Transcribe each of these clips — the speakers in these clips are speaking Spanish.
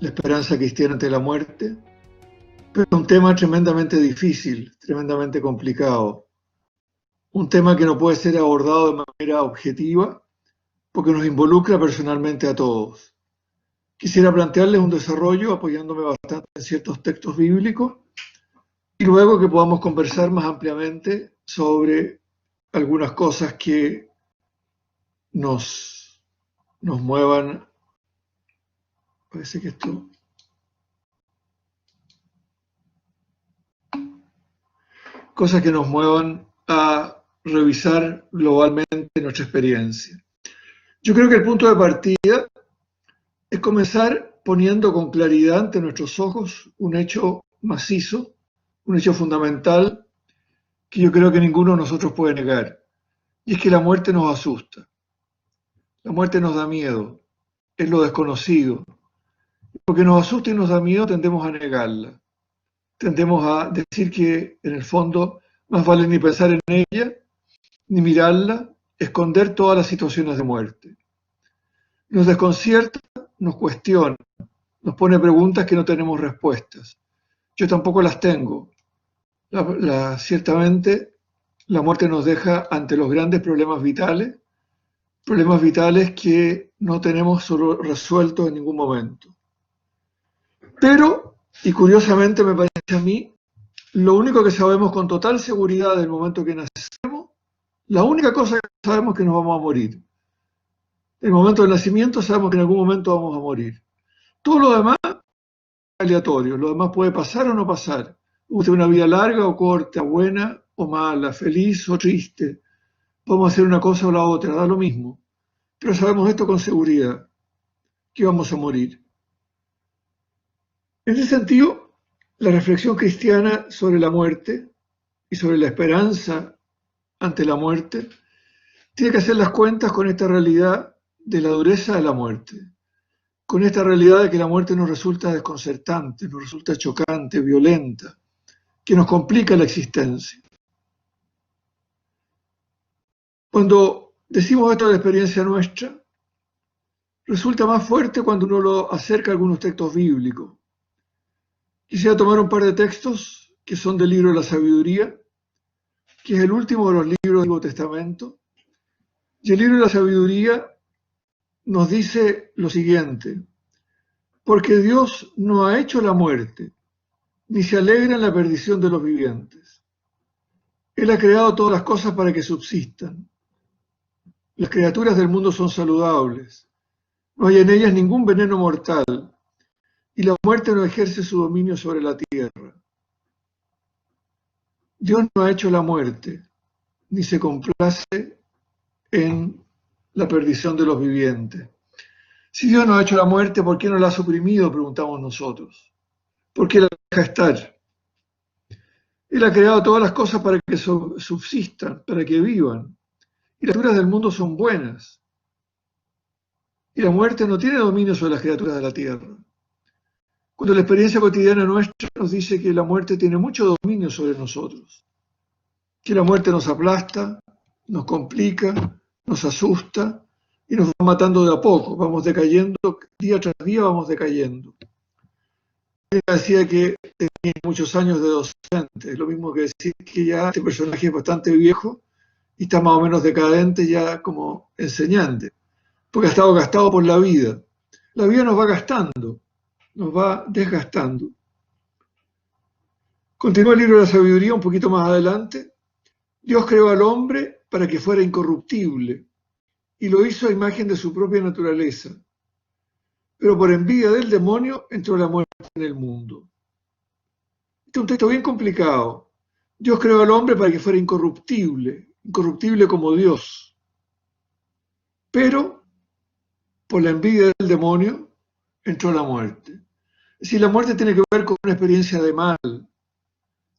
la esperanza cristiana ante la muerte, pero es un tema tremendamente difícil, tremendamente complicado. Un tema que no puede ser abordado de manera objetiva porque nos involucra personalmente a todos. Quisiera plantearles un desarrollo apoyándome bastante en ciertos textos bíblicos y luego que podamos conversar más ampliamente sobre algunas cosas que nos muevan. Parece que esto... Cosas que nos muevan a revisar globalmente nuestra experiencia. Yo creo que el punto de partida es comenzar poniendo con claridad ante nuestros ojos un hecho macizo, un hecho fundamental que yo creo que ninguno de nosotros puede negar. Y es que la muerte nos asusta. La muerte nos da miedo. Es lo desconocido. Porque nos asusta y nos da miedo, tendemos a negarla. Tendemos a decir que, en el fondo, más vale ni pensar en ella, ni mirarla, esconder todas las situaciones de muerte. Nos desconcierta, nos cuestiona, nos pone preguntas que no tenemos respuestas. Yo tampoco las tengo. Ciertamente, la muerte nos deja ante los grandes problemas vitales que no tenemos resueltos en ningún momento. Pero, y curiosamente me parece a mí, lo único que sabemos con total seguridad del momento que nacemos, la única cosa que sabemos es que nos vamos a morir. En el momento del nacimiento sabemos que en algún momento vamos a morir. Todo lo demás es aleatorio, lo demás puede pasar o no pasar. Usted una vida larga o corta, buena o mala, feliz o triste. Podemos hacer una cosa o la otra, da lo mismo. Pero sabemos esto con seguridad, que vamos a morir. En ese sentido, la reflexión cristiana sobre la muerte y sobre la esperanza ante la muerte tiene que hacer las cuentas con esta realidad de la dureza de la muerte, con esta realidad de que la muerte nos resulta desconcertante, nos resulta chocante, violenta, que nos complica la existencia. Cuando decimos esto de la experiencia nuestra, resulta más fuerte cuando uno lo acerca a algunos textos bíblicos. Quisiera tomar un par de textos que son del libro de la sabiduría, que es el último de los libros del Antiguo Testamento. Y el libro de la sabiduría nos dice lo siguiente: porque Dios no ha hecho la muerte, ni se alegra en la perdición de los vivientes. Él ha creado todas las cosas para que subsistan. Las criaturas del mundo son saludables. No hay en ellas ningún veneno mortal, y la muerte no ejerce su dominio sobre la tierra. Dios no ha hecho la muerte, ni se complace en la perdición de los vivientes. Si Dios no ha hecho la muerte, ¿por qué no la ha suprimido?, preguntamos nosotros. ¿Por qué la deja estar? Él ha creado todas las cosas para que subsistan, para que vivan. Y las criaturas del mundo son buenas. Y la muerte no tiene dominio sobre las criaturas de la tierra. Cuando la experiencia cotidiana nuestra nos dice que la muerte tiene mucho dominio sobre nosotros, que la muerte nos aplasta, nos complica, nos asusta y nos va matando de a poco, vamos decayendo, día tras día vamos decayendo. Ella decía que tenía muchos años de docente, es lo mismo que decir que ya este personaje es bastante viejo y está más o menos decadente ya como enseñante, porque ha estado gastado por la vida. La vida nos va gastando, nos va desgastando. Continúa el libro de la sabiduría un poquito más adelante. Dios creó al hombre para que fuera incorruptible y lo hizo a imagen de su propia naturaleza. Pero por envidia del demonio entró la muerte en el mundo. Este es un texto bien complicado. Dios creó al hombre para que fuera incorruptible, incorruptible como Dios. Pero por la envidia del demonio entró la muerte. Es decir, la muerte tiene que ver con una experiencia de mal,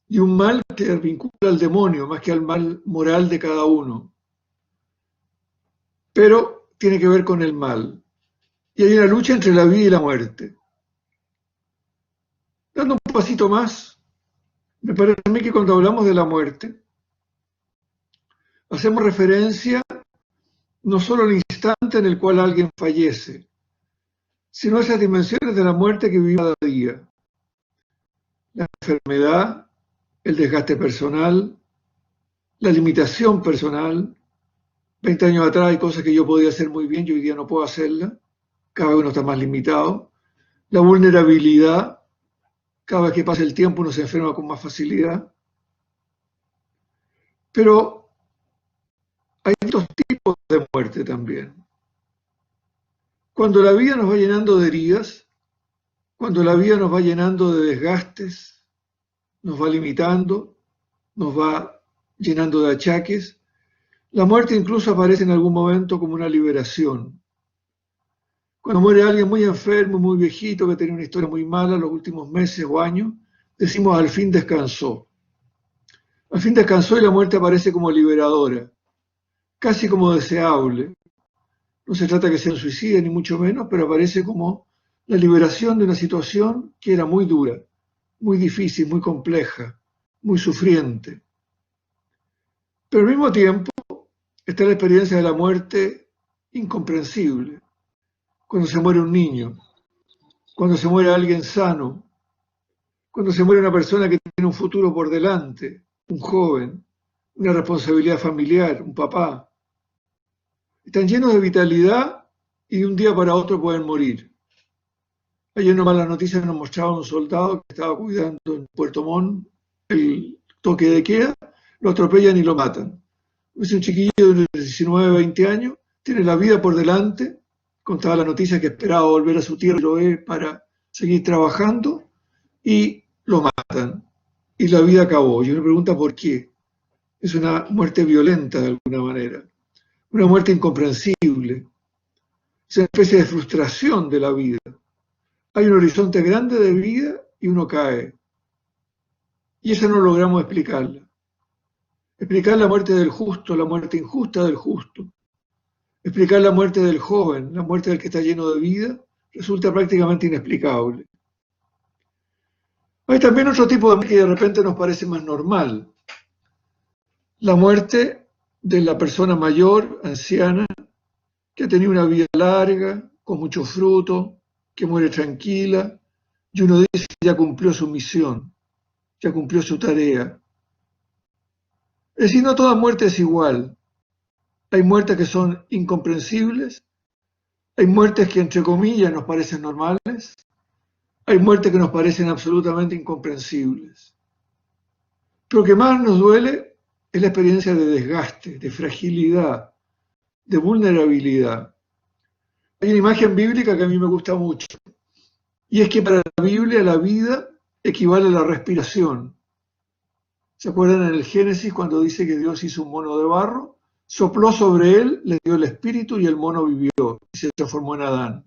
y un mal que vincula al demonio más que al mal moral de cada uno. Pero tiene que ver con el mal. Y hay una lucha entre la vida y la muerte. Dando un pasito más, me parece a mí que cuando hablamos de la muerte, hacemos referencia no solo al instante en el cual alguien fallece, sino esas dimensiones de la muerte que vivimos cada día. La enfermedad, el desgaste personal, la limitación personal. 20 años atrás hay cosas que yo podía hacer muy bien y hoy día no puedo hacerlas. Cada vez uno está más limitado. La vulnerabilidad, cada vez que pasa el tiempo uno se enferma con más facilidad. Pero hay dos tipos de muerte también. Cuando la vida nos va llenando de heridas, cuando la vida nos va llenando de desgastes, nos va limitando, nos va llenando de achaques, la muerte incluso aparece en algún momento como una liberación. Cuando muere alguien muy enfermo, muy viejito, que tenía una historia muy mala los últimos meses o años, decimos al fin descansó. Al fin descansó y la muerte aparece como liberadora, casi como deseable. No se trata que sea un suicidio, ni mucho menos, pero aparece como la liberación de una situación que era muy dura, muy difícil, muy compleja, muy sufriente. Pero al mismo tiempo está la experiencia de la muerte incomprensible. Cuando se muere un niño, cuando se muere alguien sano, cuando se muere una persona que tiene un futuro por delante, un joven, una responsabilidad familiar, un papá. Están llenos de vitalidad y de un día para otro pueden morir. Ayer nomás las noticias nos mostraban un soldado que estaba cuidando en Puerto Montt el toque de queda, lo atropellan y lo matan. Es un chiquillo de 19, 20 años, tiene la vida por delante, contaba la noticia que esperaba volver a su tierra para seguir trabajando y lo matan. Y la vida acabó. Y uno pregunta por qué. Es una muerte violenta de alguna manera, una muerte incomprensible, es una especie de frustración de la vida. Hay un horizonte grande de vida y uno cae. Y eso no logramos explicarla. Explicar la muerte del justo, la muerte injusta del justo. Explicar la muerte del joven, la muerte del que está lleno de vida, resulta prácticamente inexplicable. Hay también otro tipo de muerte que de repente nos parece más normal. La muerte de la persona mayor, anciana, que ha tenido una vida larga, con mucho fruto, que muere tranquila, y uno dice que ya cumplió su misión, ya cumplió su tarea. Es decir, no toda muerte es igual. Hay muertes que son incomprensibles, hay muertes que entre comillas nos parecen normales, hay muertes que nos parecen absolutamente incomprensibles. Pero lo que más nos duele es la experiencia de desgaste, de fragilidad, de vulnerabilidad. Hay una imagen bíblica que a mí me gusta mucho, y es que para la Biblia la vida equivale a la respiración. ¿Se acuerdan en el Génesis cuando dice que Dios hizo un mono de barro? Sopló sobre él, le dio el espíritu y el mono vivió y se transformó en Adán.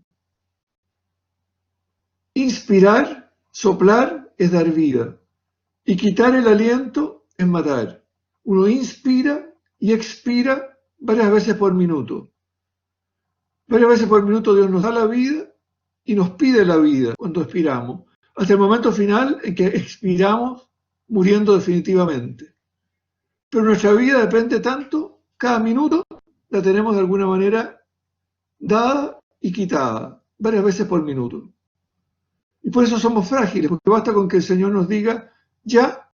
Inspirar, soplar, es dar vida. Y quitar el aliento es matar. Uno inspira y expira varias veces por minuto. Varias veces por minuto Dios nos da la vida y nos pide la vida cuando expiramos, hasta el momento final en que expiramos muriendo definitivamente. Pero nuestra vida depende tanto, cada minuto la tenemos de alguna manera dada y quitada, varias veces por minuto. Y por eso somos frágiles, porque basta con que el Señor nos diga ya,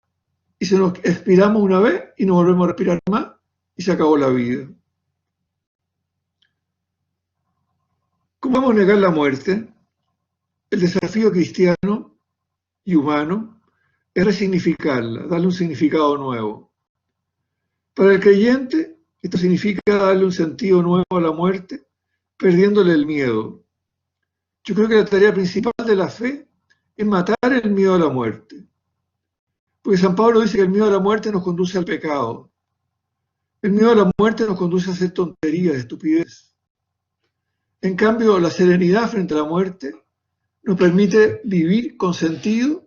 y se nos expiramos una vez y no volvemos a respirar más, y se acabó la vida. ¿Cómo vamos a negar la muerte? El desafío cristiano y humano es resignificarla, darle un significado nuevo. Para el creyente, esto significa darle un sentido nuevo a la muerte, perdiéndole el miedo. Yo creo que la tarea principal de la fe es matar el miedo a la muerte. Porque San Pablo dice que el miedo a la muerte nos conduce al pecado. El miedo a la muerte nos conduce a hacer tonterías, estupidez. En cambio, la serenidad frente a la muerte nos permite vivir con sentido,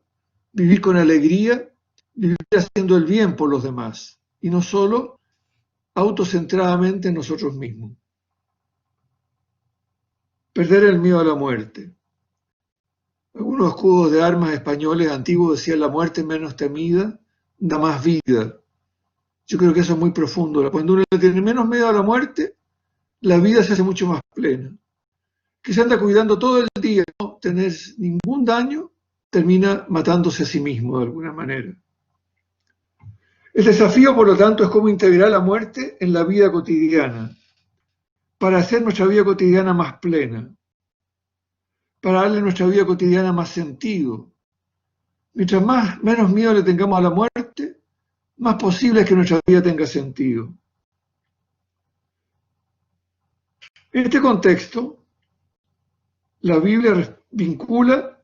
vivir con alegría, vivir haciendo el bien por los demás y no solo autocentradamente en nosotros mismos. Perder el miedo a la muerte. Algunos escudos de armas españoles antiguos decían la muerte menos temida da más vida. Yo creo que eso es muy profundo. Cuando uno le tiene menos miedo a la muerte, la vida se hace mucho más plena. que se anda cuidando todo el día, no tener ningún daño, termina matándose a sí mismo de alguna manera. El desafío, por lo tanto, es cómo integrar la muerte en la vida cotidiana, para hacer nuestra vida cotidiana más plena, para darle a nuestra vida cotidiana más sentido. Mientras menos miedo le tengamos a la muerte, más posible es que nuestra vida tenga sentido. En este contexto, la Biblia vincula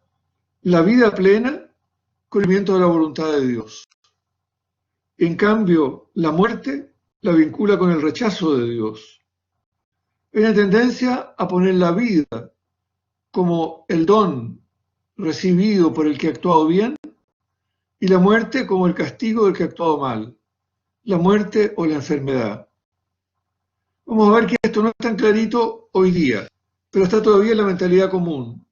la vida plena con el cumplimiento de la voluntad de Dios. En cambio, la muerte la vincula con el rechazo de Dios. Hay una tendencia a poner la vida como el don recibido por el que ha actuado bien y la muerte como el castigo del que ha actuado mal, la muerte o la enfermedad. Vamos a ver que esto no es tan clarito hoy día, pero está todavía en la mentalidad común.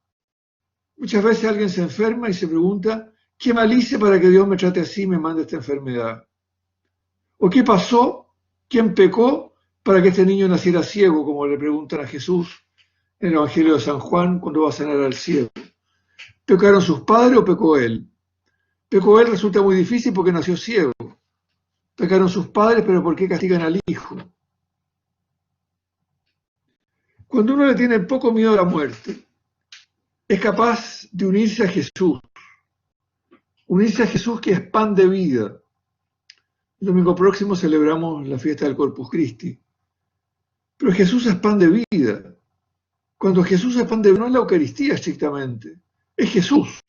Muchas veces alguien se enferma y se pregunta, ¿qué mal hice para que Dios me trate así y me mande esta enfermedad? ¿O qué pasó? ¿Quién pecó para que este niño naciera ciego, como le preguntan a Jesús en el Evangelio de San Juan cuando va a sanar al ciego? ¿Pecaron sus padres o pecó él? Pecó él resulta muy difícil porque nació ciego. Pecaron sus padres, pero ¿por qué castigan al hijo? Cuando uno le tiene poco miedo a la muerte, es capaz de unirse a Jesús que es pan de vida. El domingo próximo celebramos la fiesta del Corpus Christi. Pero Jesús es pan de vida. Cuando Jesús es pan de vida, no es la Eucaristía estrictamente, es Jesús,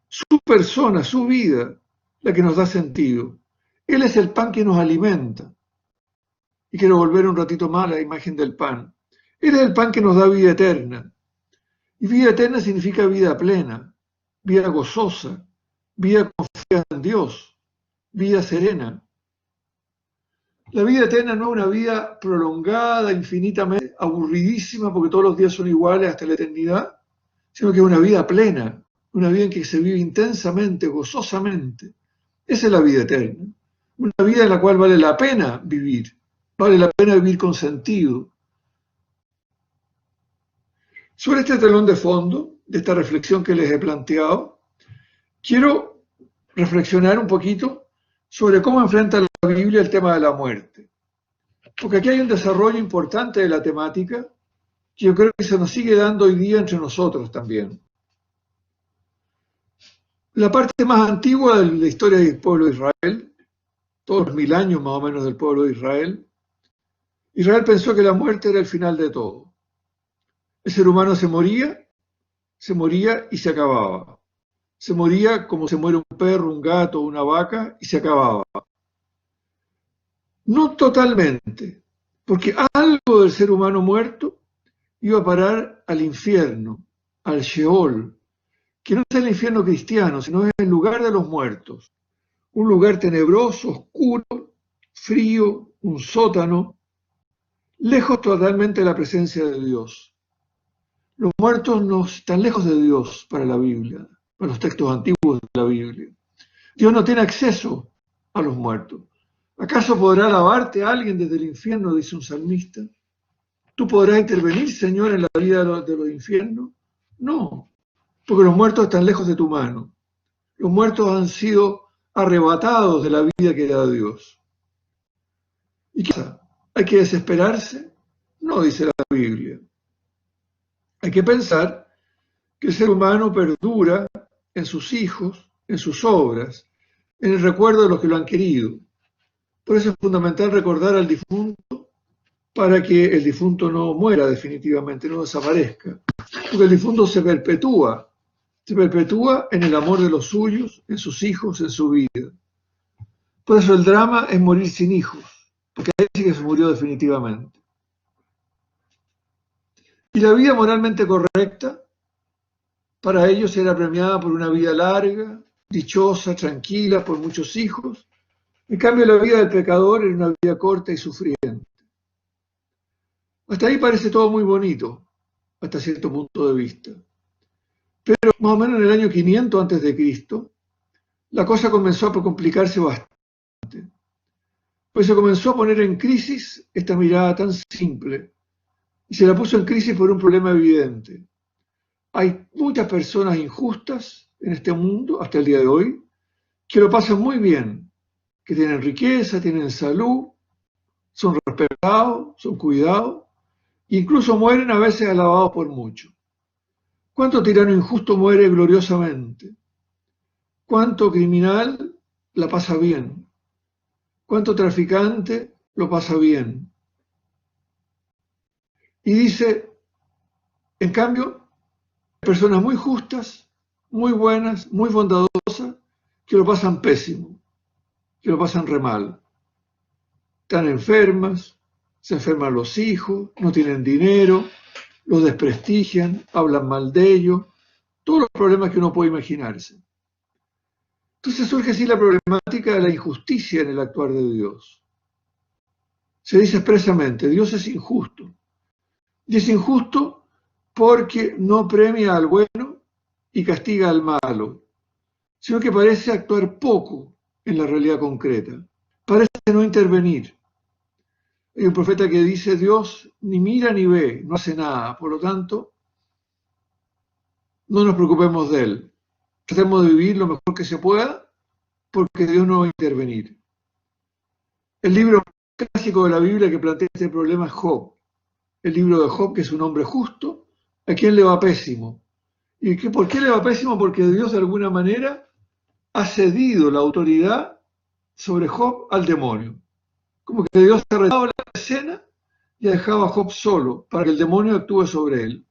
su persona, su vida, la que nos da sentido. Él es el pan que nos alimenta. Y quiero volver un ratito más a la imagen del pan. Él es el pan que nos da vida eterna. Y vida eterna significa vida plena, vida gozosa, vida confiada en Dios, vida serena. La vida eterna no es una vida prolongada, infinitamente aburridísima, porque todos los días son iguales hasta la eternidad, sino que es una vida plena, una vida en que se vive intensamente, gozosamente. Esa es la vida eterna. Una vida en la cual vale la pena vivir con sentido. Sobre este telón de fondo, de esta reflexión que les he planteado, quiero reflexionar un poquito sobre cómo enfrenta la Biblia el tema de la muerte. Porque aquí hay un desarrollo importante de la temática que yo creo que se nos sigue dando hoy día entre nosotros también. La parte más antigua de la historia del pueblo de Israel, todos los 1000 años más o menos del pueblo de Israel, Israel pensó que la muerte era el final de todo. El ser humano se moría y se acababa. Se moría como se muere un perro, un gato, una vaca, y se acababa. No totalmente, porque algo del ser humano muerto iba a parar al infierno, al Sheol, que no es el infierno cristiano, sino es el lugar de los muertos. Un lugar tenebroso, oscuro, frío, un sótano, lejos totalmente de la presencia de Dios. Los muertos no están lejos de Dios para la Biblia, para los textos antiguos de la Biblia. Dios no tiene acceso a los muertos. ¿Acaso podrá alabarte alguien desde el infierno?, dice un salmista. ¿Tú podrás intervenir, Señor, en la vida de los infiernos? No, porque los muertos están lejos de tu mano. Los muertos han sido arrebatados de la vida que da Dios. ¿Y qué pasa? ¿Hay que desesperarse? No, dice la Biblia. Hay que pensar que el ser humano perdura en sus hijos, en sus obras, en el recuerdo de los que lo han querido. Por eso es fundamental recordar al difunto para que el difunto no muera definitivamente, no desaparezca. Porque el difunto se perpetúa en el amor de los suyos, en sus hijos, en su vida. Por eso el drama es morir sin hijos, porque ahí sí que se murió definitivamente. Y la vida moralmente correcta para ellos era premiada por una vida larga, dichosa, tranquila, por muchos hijos. En cambio, la vida del pecador era una vida corta y sufriente. Hasta ahí parece todo muy bonito, hasta cierto punto de vista. Pero más o menos en el año 500 a.C., la cosa comenzó a complicarse bastante. Pues se comenzó a poner en crisis esta mirada tan simple Y se la puso en crisis por un problema evidente. Hay muchas personas injustas en este mundo, hasta el día de hoy, que lo pasan muy bien, que tienen riqueza, tienen salud, son respetados, son cuidados, e incluso mueren a veces alabados por muchos. ¿Cuánto tirano injusto muere gloriosamente? ¿Cuánto criminal la pasa bien? ¿Cuánto traficante lo pasa bien? Y dice, en cambio, personas muy justas, muy buenas, muy bondadosas, que lo pasan pésimo, que lo pasan re mal. Están enfermas, se enferman los hijos, no tienen dinero, los desprestigian, hablan mal de ellos, todos los problemas que uno puede imaginarse. Entonces surge así la problemática de la injusticia en el actuar de Dios. Se dice expresamente, Dios es injusto. Y es injusto porque no premia al bueno y castiga al malo, sino que parece actuar poco en la realidad concreta. Parece no intervenir. Hay un profeta que dice, Dios ni mira ni ve, no hace nada, por lo tanto, no nos preocupemos de él. Tratemos de vivir lo mejor que se pueda, porque Dios no va a intervenir. El libro clásico de la Biblia que plantea este problema es Job. El libro de Job, que es un hombre justo, a quien le va pésimo. ¿Y por qué le va pésimo? Porque Dios de alguna manera ha cedido la autoridad sobre Job al demonio. Como que Dios ha retirado la escena y ha dejado a Job solo para que el demonio actúe sobre él.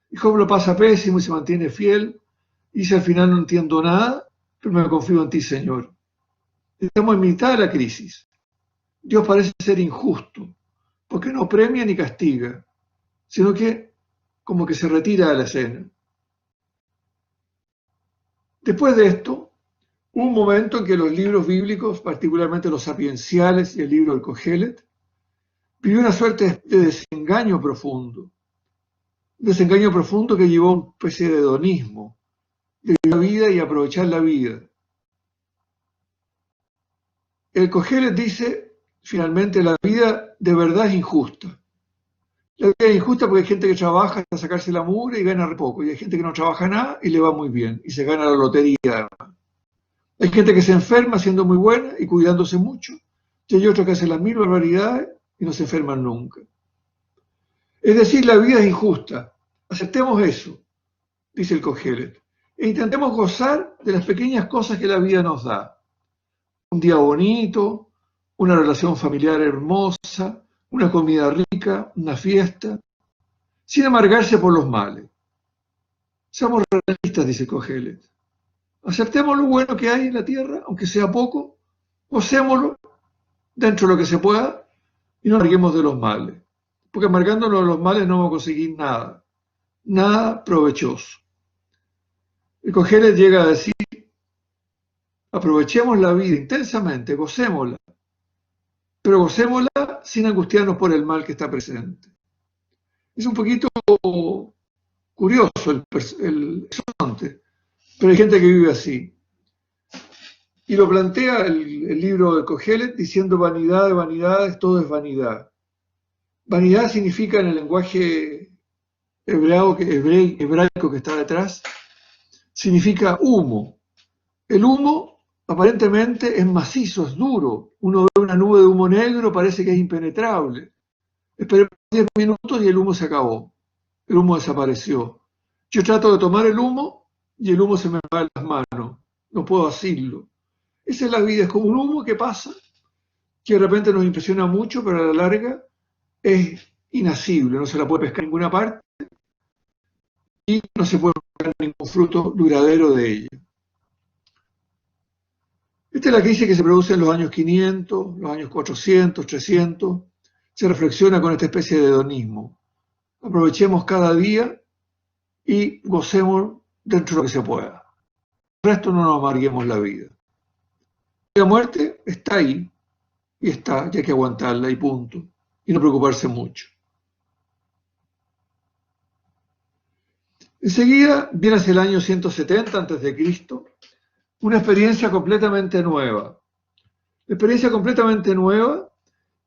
Y Job lo pasa pésimo y se mantiene fiel. Y dice al final, no entiendo nada, pero me confío en ti, Señor. Estamos en mitad de la crisis. Dios parece ser injusto, porque no premia ni castiga, sino que como que se retira de la escena. Después de esto, hubo un momento en que los libros bíblicos, particularmente los sapienciales y el libro del Cogelet, vivió una suerte de desengaño profundo. Un desengaño profundo que llevó a una especie de hedonismo, de vivir la vida y aprovechar la vida. El Cogelet dice, finalmente, la vida de verdad es injusta. La vida es injusta porque hay gente que trabaja hasta sacarse la mugre y gana re poco, y hay gente que no trabaja nada y le va muy bien, y se gana la lotería además. Hay gente que se enferma siendo muy buena y cuidándose mucho, y hay otros que hacen las mil barbaridades y no se enferman nunca. Es decir, la vida es injusta. Aceptemos eso, dice el Cogelet, e intentemos gozar de las pequeñas cosas que la vida nos da. Un día bonito, una relación familiar hermosa, una comida rica, una fiesta, sin amargarse por los males. Seamos realistas, dice Cogelet. Aceptemos lo bueno que hay en la tierra, aunque sea poco, gocémoslo dentro de lo que se pueda y no amarguemos de los males. Porque amargándonos de los males no vamos a conseguir nada, nada provechoso. El Cogelet llega a decir, aprovechemos la vida intensamente, gocémosla, pero gocémosla sin angustiarnos por el mal que está presente. Es un poquito curioso el horizonte, pero hay gente que vive así. Y lo plantea el libro de Cogelet diciendo vanidad de vanidades, todo es vanidad. Vanidad significa en el lenguaje hebraico que está detrás, significa humo. El humo aparentemente es macizo, es duro. Uno ve una nube de humo negro, parece que es impenetrable. Esperé 10 minutos y el humo se acabó. El humo desapareció. Yo trato de tomar el humo y el humo se me va de las manos. No puedo asirlo. Esa es la vida, es como un humo que pasa, que de repente nos impresiona mucho, pero a la larga es inasible, no se la puede pescar en ninguna parte y no se puede pescar ningún fruto duradero de ella. Esta es la crisis que se produce en los años 500, los años 400, 300. Se reflexiona con esta especie de hedonismo. Aprovechemos cada día y gocemos dentro de lo que se pueda. El resto no nos amarguemos la vida. La muerte está ahí y está, y hay que aguantarla y punto. Y no preocuparse mucho. Enseguida viene hacia el año 170 a.C. una experiencia completamente nueva. La experiencia completamente nueva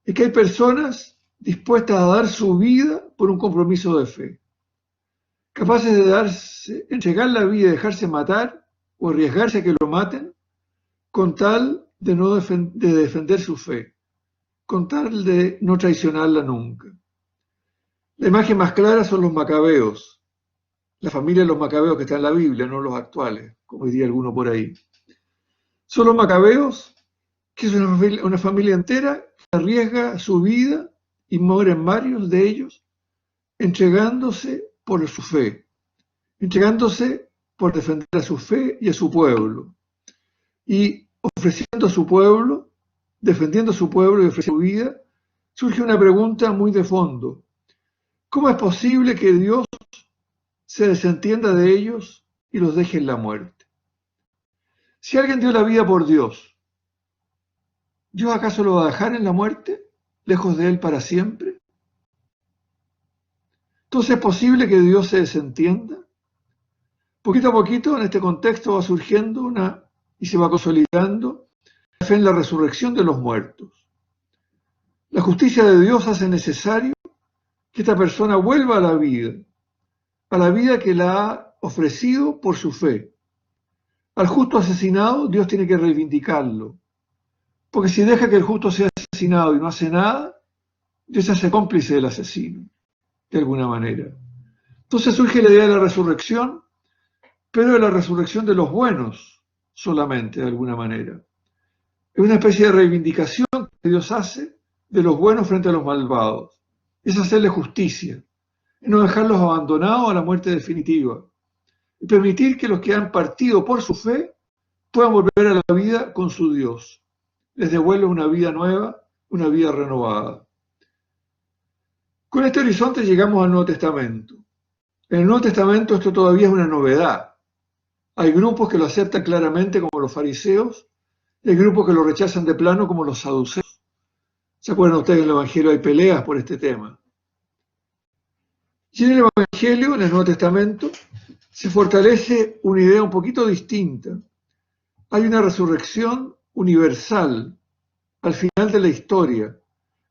es que hay personas dispuestas a dar su vida por un compromiso de fe, capaces de entregar la vida y dejarse matar o arriesgarse a que lo maten con tal de defender su fe, con tal de no traicionarla nunca. La imagen más clara son los macabeos, la familia de los macabeos que está en la Biblia, no los actuales, como diría alguno por ahí. Son los macabeos, que es una familia entera que arriesga su vida y mueren varios de ellos entregándose por su fe, entregándose por defender a su fe y a su pueblo, y ofreciendo a su pueblo, defendiendo a su pueblo y ofreciendo su vida. Surge una pregunta muy de fondo: ¿cómo es posible que Dios se desentienda de ellos y los deje en la muerte? Si alguien dio la vida por Dios, ¿Dios acaso lo va a dejar en la muerte, lejos de él para siempre? Entonces, ¿es posible que Dios se desentienda? Poquito a poquito, en este contexto va surgiendo y se va consolidando la fe en la resurrección de los muertos. La justicia de Dios hace necesario que esta persona vuelva a la vida que la ha ofrecido por su fe. Al justo asesinado, Dios tiene que reivindicarlo, porque si deja que el justo sea asesinado y no hace nada, Dios se hace cómplice del asesino, de alguna manera. Entonces surge la idea de la resurrección, pero de la resurrección de los buenos solamente, de alguna manera. Es una especie de reivindicación que Dios hace de los buenos frente a los malvados. Es hacerle justicia, es no dejarlos abandonados a la muerte definitiva, y permitir que los que han partido por su fe puedan volver a la vida con su Dios. Les devuelve una vida nueva, una vida renovada. Con este horizonte llegamos al Nuevo Testamento. En el Nuevo Testamento esto todavía es una novedad. Hay grupos que lo aceptan claramente como los fariseos, y hay grupos que lo rechazan de plano como los saduceos. ¿Se acuerdan ustedes en el Evangelio hay peleas por este tema? Y en el Evangelio, en el Nuevo Testamento, se fortalece una idea un poquito distinta. Hay una resurrección universal al final de la historia,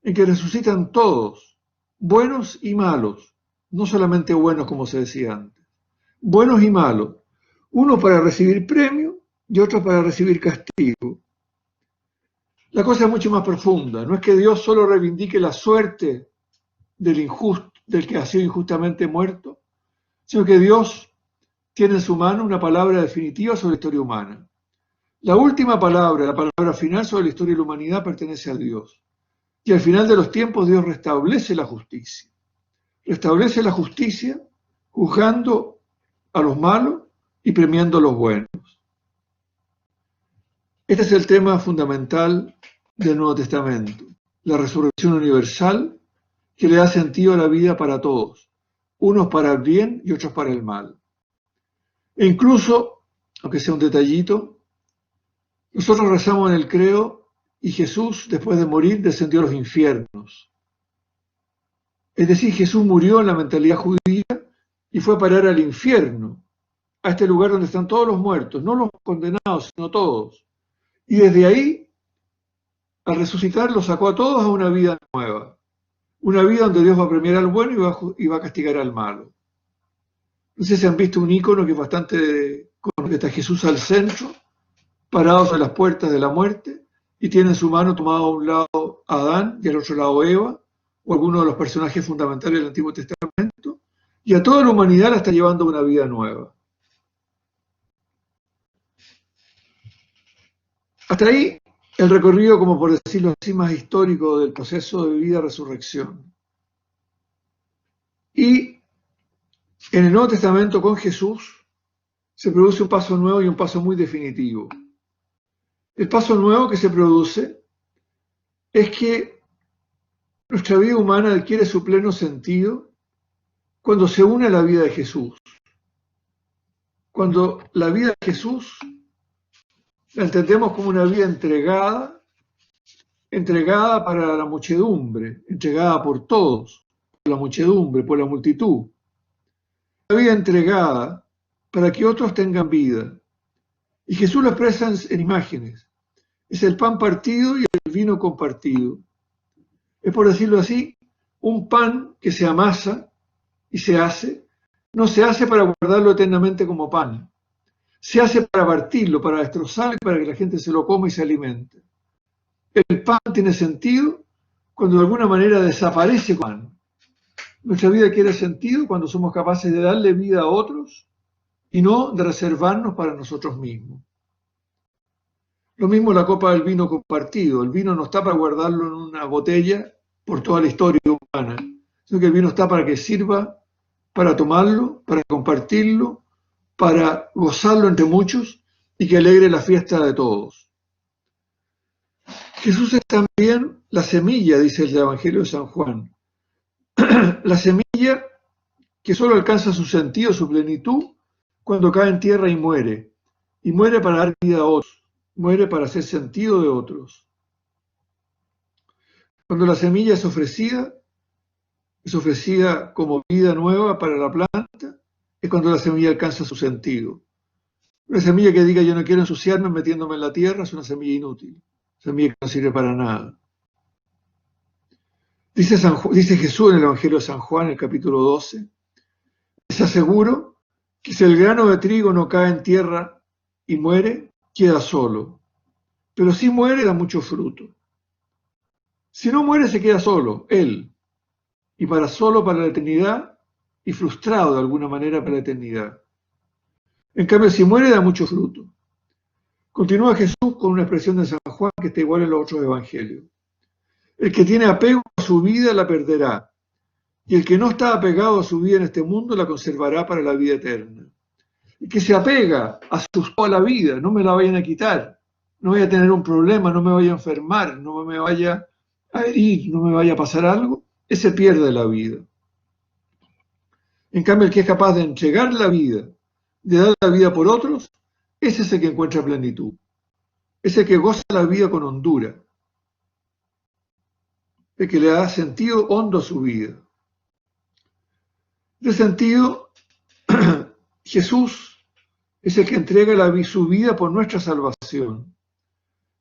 en que resucitan todos, buenos y malos, no solamente buenos como se decía antes, buenos y malos, uno para recibir premio y otro para recibir castigo. La cosa es mucho más profunda, no es que Dios solo reivindique la suerte del que ha sido injustamente muerto, sino que Dios tiene en su mano una palabra definitiva sobre la historia humana. La última palabra, la palabra final sobre la historia de la humanidad pertenece a Dios. Y al final de los tiempos Dios restablece la justicia. Restablece la justicia juzgando a los malos y premiando a los buenos. Este es el tema fundamental del Nuevo Testamento, la resurrección universal que le da sentido a la vida para todos, unos para el bien y otros para el mal. E incluso, aunque sea un detallito, nosotros rezamos en el credo y Jesús, después de morir, descendió a los infiernos. Es decir, Jesús murió en la mentalidad judía y fue a parar al infierno, a este lugar donde están todos los muertos, no los condenados, sino todos. Y desde ahí, al resucitar, los sacó a todos a una vida nueva. Una vida donde Dios va a premiar al bueno y va a castigar al malo. No sé si han visto un ícono que es bastante conocido, que está Jesús al centro, parado sobre las puertas de la muerte, y tiene en su mano tomado a un lado a Adán y al otro lado Eva, o alguno de los personajes fundamentales del Antiguo Testamento, y a toda la humanidad la está llevando a una vida nueva. Hasta ahí el recorrido, como por decirlo así, más histórico del proceso de vida-resurrección. Y en el Nuevo Testamento con Jesús se produce un paso nuevo y un paso muy definitivo. El paso nuevo que se produce es que nuestra vida humana adquiere su pleno sentido cuando se une a la vida de Jesús. Cuando la vida de Jesús la entendemos como una vida entregada para la muchedumbre, entregada por todos, por la muchedumbre, por la multitud. Una vida entregada para que otros tengan vida. Y Jesús lo expresa en imágenes. Es el pan partido y el vino compartido. Es, por decirlo así, Un pan que se amasa y se hace, no se hace para guardarlo eternamente como pan. Se hace para partirlo, para destrozarlo y para que la gente se lo coma y se alimente. El pan tiene sentido cuando de alguna manera desaparece como pan. Nuestra vida quiere sentido cuando somos capaces de darle vida a otros y no de reservarnos para nosotros mismos. Lo mismo la copa del vino compartido. El vino no está para guardarlo en una botella por toda la historia humana, sino que el vino está para que sirva para tomarlo, para compartirlo, para gozarlo entre muchos y que alegre la fiesta de todos. Jesús es también la semilla, dice el Evangelio de San Juan. La semilla que solo alcanza su sentido, su plenitud, cuando cae en tierra y muere para dar vida a otros, muere para hacer sentido de otros. Cuando la semilla es ofrecida como vida nueva para la planta, es cuando la semilla alcanza su sentido. Una semilla que diga yo no quiero ensuciarme metiéndome en la tierra es una semilla inútil, semilla que no sirve para nada. Dice Jesús en el Evangelio de San Juan, en el capítulo 12, les aseguro que si el grano de trigo no cae en tierra y muere, queda solo, pero si muere da mucho fruto. Si no muere se queda solo, él, y solo para la eternidad y frustrado de alguna manera para la eternidad. En cambio, si muere da mucho fruto. Continúa Jesús con una expresión de San Juan que está igual en los otros evangelios. El que tiene apego a su vida la perderá, y el que no está apegado a su vida en este mundo la conservará para la vida eterna. El que se apega a la vida, no me la vayan a quitar, no voy a tener un problema, no me vaya a enfermar, no me vaya a herir, no me vaya a pasar algo, ese pierde la vida. En cambio, el que es capaz de entregar la vida, de dar la vida por otros, ese es el que encuentra plenitud. Es el que goza la vida con hondura. El que le da sentido hondo a su vida. En ese sentido, Jesús es el que entrega su vida por nuestra salvación.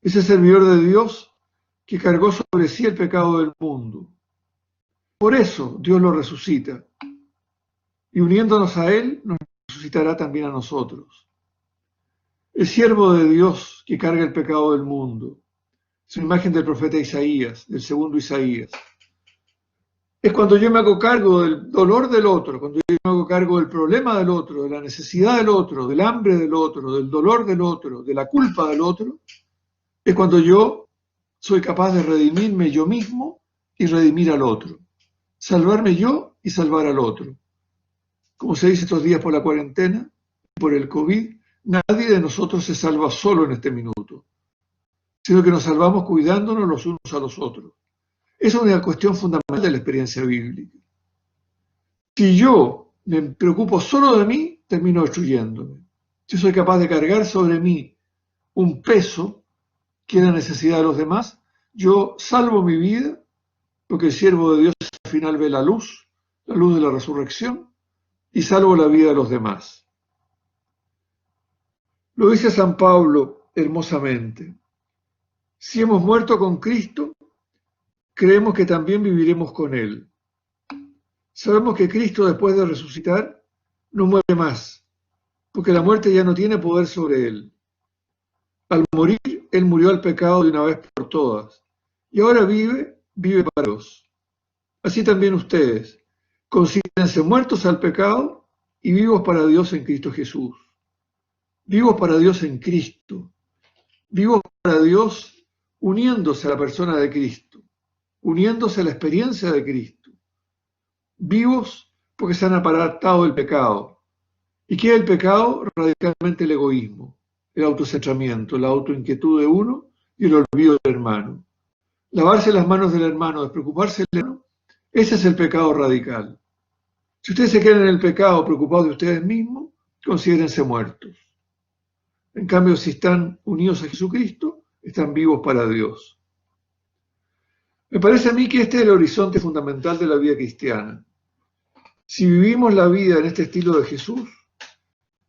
Es el servidor de Dios que cargó sobre sí el pecado del mundo. Por eso Dios lo resucita. Y uniéndonos a Él, nos resucitará también a nosotros. El siervo de Dios que carga el pecado del mundo. Es una imagen del profeta Isaías, del segundo Isaías. Es cuando yo me hago cargo del dolor del otro, cuando yo me hago cargo del problema del otro, de la necesidad del otro, del hambre del otro, del dolor del otro, de la culpa del otro, es cuando yo soy capaz de redimirme yo mismo y redimir al otro. Salvarme yo y salvar al otro. Como se dice estos días por la cuarentena, por el COVID, nadie de nosotros se salva solo en este minuto, sino que nos salvamos cuidándonos los unos a los otros. Esa es una cuestión fundamental de la experiencia bíblica. Si yo me preocupo solo de mí, termino destruyéndome. Si soy capaz de cargar sobre mí un peso que es la necesidad de los demás, yo salvo mi vida, porque el siervo de Dios al final ve la luz de la resurrección, y salvo la vida de los demás. Lo dice San Pablo hermosamente. Si hemos muerto con Cristo, creemos que también viviremos con Él. Sabemos que Cristo, después de resucitar, no muere más, porque la muerte ya no tiene poder sobre Él. Al morir, Él murió al pecado de una vez por todas, y ahora vive para Dios. Así también ustedes, considérense muertos al pecado y vivos para Dios en Cristo Jesús. Vivos para Dios en Cristo. Vivos para Dios uniéndose a la persona de Cristo, uniéndose a la experiencia de Cristo. Vivos porque se han apartado del pecado. ¿Y qué es el pecado? Radicalmente el egoísmo, el autocentramiento, la autoinquietud de uno y el olvido del hermano. Lavarse las manos del hermano, despreocuparse del hermano, ese es el pecado radical. Si ustedes se quedan en el pecado preocupados de ustedes mismos, considérense muertos. En cambio, si están unidos a Jesucristo, están vivos para Dios. Me parece a mí que este es el horizonte fundamental de la vida cristiana. Si vivimos la vida en este estilo de Jesús,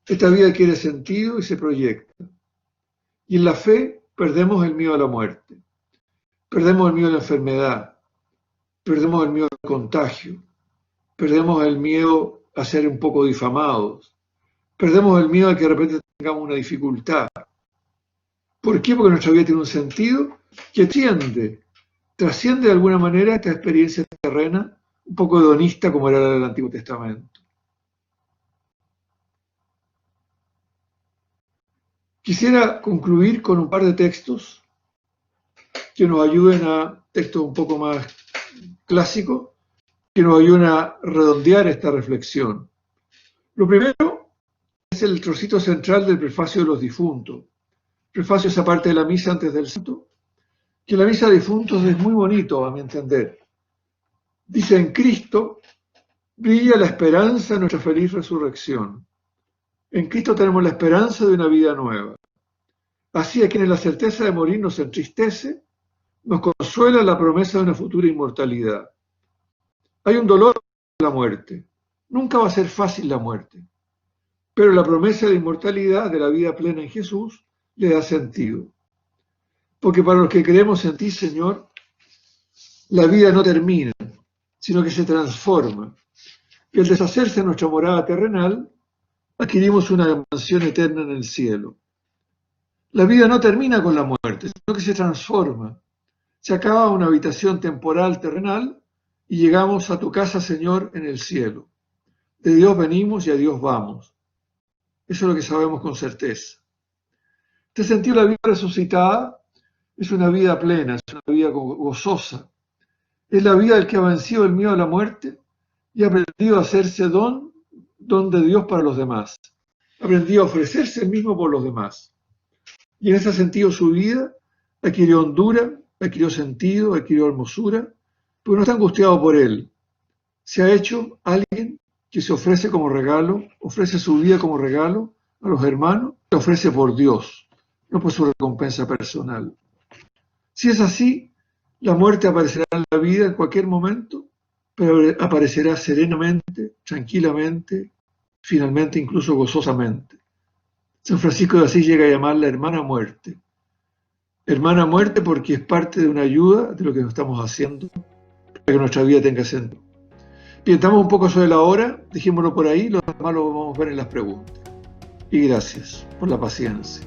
esta vida adquiere sentido y se proyecta. Y en la fe perdemos el miedo a la muerte, perdemos el miedo a la enfermedad, perdemos el miedo al contagio, perdemos el miedo a ser un poco difamados, perdemos el miedo a que de repente tengamos una dificultad. ¿Por qué? Porque nuestra vida tiene un sentido que trasciende de alguna manera esta experiencia terrena, un poco hedonista como era la del Antiguo Testamento. Quisiera concluir con un par de textos que nos ayuden textos un poco más clásicos, que nos ayuden a redondear esta reflexión. Lo primero es el trocito central del prefacio de los difuntos. Prefacio esa parte de la misa antes del santo, que la misa de difuntos es muy bonito, a mi entender. Dice: en Cristo brilla la esperanza de nuestra feliz resurrección. En Cristo tenemos la esperanza de una vida nueva. Así a quienes la certeza de morir nos entristece, nos consuela la promesa de una futura inmortalidad. Hay un dolor en la muerte. Nunca va a ser fácil la muerte. Pero la promesa de inmortalidad, de la vida plena en Jesús, le da sentido. Porque para los que creemos en ti, Señor, la vida no termina, sino que se transforma. Y al deshacerse de nuestra morada terrenal, adquirimos una mansión eterna en el cielo. La vida no termina con la muerte, sino que se transforma. Se acaba una habitación temporal terrenal y llegamos a tu casa, Señor, en el cielo. De Dios venimos y a Dios vamos. Eso es lo que sabemos con certeza. En este sentido, la vida resucitada es una vida plena, es una vida gozosa. Es la vida del que ha vencido el miedo a la muerte y ha aprendido a hacerse don de Dios para los demás. Ha aprendido a ofrecerse el mismo por los demás. Y en ese sentido su vida adquirió hondura, adquirió sentido, adquirió hermosura, pero no está angustiado por él. Se ha hecho alguien que se ofrece como regalo, ofrece su vida como regalo a los hermanos, se ofrece por Dios, no por su recompensa personal. Si es así, la muerte aparecerá en la vida en cualquier momento, pero aparecerá serenamente, tranquilamente, finalmente incluso gozosamente. San Francisco de Asís llega a llamarla hermana muerte. Hermana muerte porque es parte de una ayuda de lo que estamos haciendo para que nuestra vida tenga sentido. Bien, estamos un poco sobre la hora, dejémoslo por ahí, lo demás lo vamos a ver en las preguntas. Y gracias por la paciencia.